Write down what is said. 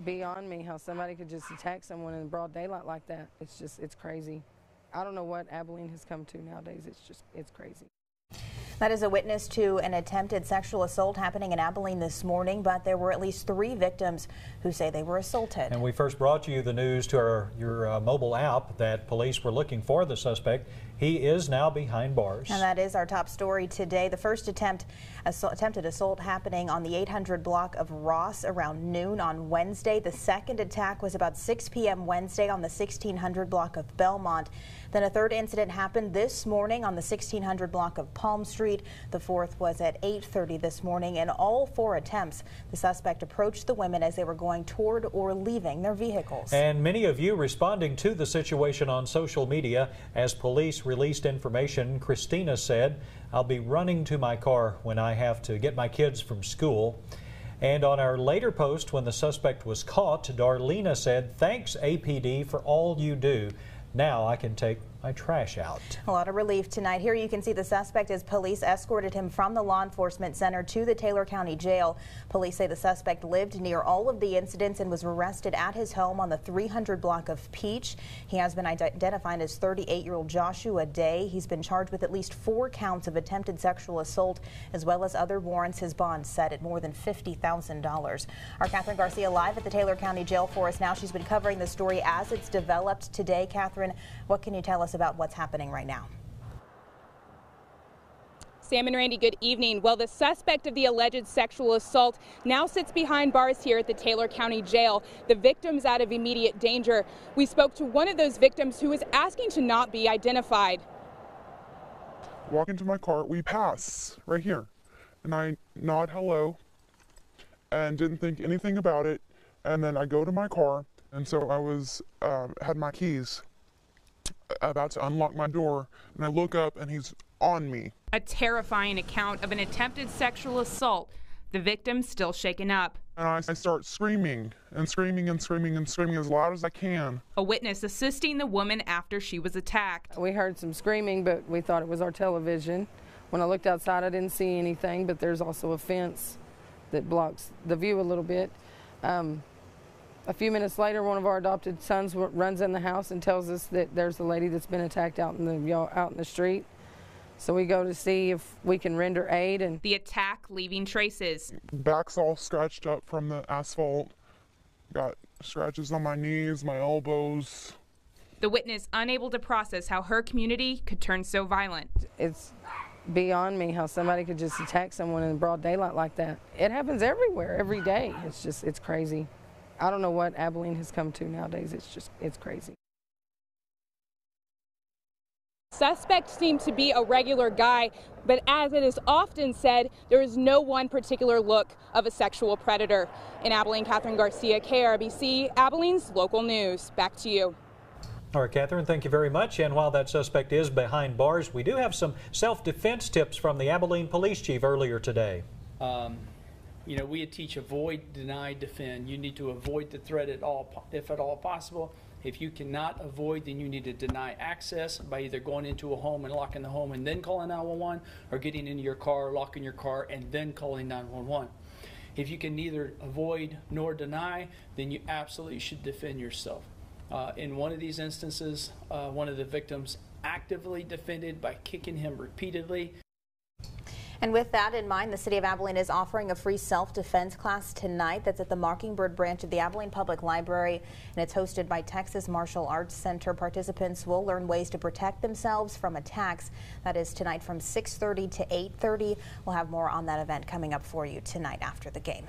beyond me how somebody could just attack someone in broad daylight like that. It's crazy. I don't know what Abilene has come to nowadays. It's crazy. That is a witness to an attempted sexual assault happening in Abilene this morning, but there were at least 3 victims who say they were assaulted. And we first brought you the news to your mobile app that police were looking for the suspect. He is now behind bars. And that is our top story today. The first attempted assault happening on the 800 block of Ross around noon on Wednesday. The second attack was about 6 p.m. Wednesday on the 1600 block of Belmont. Then a third incident happened this morning on the 1600 block of Palm Street. The fourth was at 8:30 this morning. In all 4 attempts, the suspect approached the women as they were going toward or leaving their vehicles. And many of you responding to the situation on social media as police released information. Christina said, "I'll be running to my car when I have to get my kids from school." And on our later post, when the suspect was caught, Darlena said, "Thanks, APD, for all you do. Now I can take my trash out." A lot of relief tonight. Here you can see the suspect as police escorted him from the law enforcement center to the Taylor County Jail. Police say the suspect lived near all of the incidents and was arrested at his home on the 300 block of Peach. He has been identified as 38-year-old Joshua Day. He's been charged with at least 4 counts of attempted sexual assault as well as other warrants. His bond set at more than $50,000. Our Catherine Garcia live at the Taylor County Jail for us now. She's been covering the story as it's developed today. Catherine, what can you tell us about what's happening right now? Sam and Randy, good evening. Well, the suspect of the alleged sexual assault now sits behind bars here at the Taylor County Jail. The victim's out of immediate danger. We spoke to one of those victims who was asking to not be identified. Walk into my car, we pass right here, and I nod hello and didn't think anything about it, and then I go to my car, and so I was had my keys about to unlock my door, and I look up and he's on me. A terrifying account of an attempted sexual assault. The victim still shaken up. And I start screaming and screaming and screaming and screaming as loud as I can. A witness assisting the woman after she was attacked. We heard some screaming, but we thought it was our television. When I looked outside, I didn't see anything, but there's also a fence that blocks the view a little bit. A few minutes later, one of our adopted sons runs in the house and tells us that there's a lady that's been attacked out in the street. So we go to see if we can render aid. And the attack leaving traces. Back's all scratched up from the asphalt. Got scratches on my knees, my elbows. The witness unable to process how her community could turn so violent. It's beyond me how somebody could just attack someone in broad daylight like that. It happens everywhere, every day. It's crazy. I don't know what Abilene has come to nowadays. It's crazy. Suspect seemed to be a regular guy, but as it is often said, there is no one particular look of a sexual predator. In Abilene, Catherine Garcia, KRBC, Abilene's local news. Back to you. All right, Catherine, thank you very much. And while that suspect is behind bars, we do have some self-defense tips from the Abilene Police Chief earlier today. You know, we teach avoid, deny, defend. You need to avoid the threat if at all possible. If you cannot avoid, then you need to deny access by either going into a home and locking the home and then calling 911, or getting into your car, locking your car, and then calling 911. If you can neither avoid nor deny, then you absolutely should defend yourself. In one of these instances, one of the victims actively defended by kicking him repeatedly. And with that in mind, the City of Abilene is offering a free self-defense class tonight. That's at the Mockingbird branch of the Abilene Public Library, and it's hosted by Texas Martial Arts Center. Participants will learn ways to protect themselves from attacks. That is tonight from 6:30 to 8:30. We'll have more on that event coming up for you tonight after the game.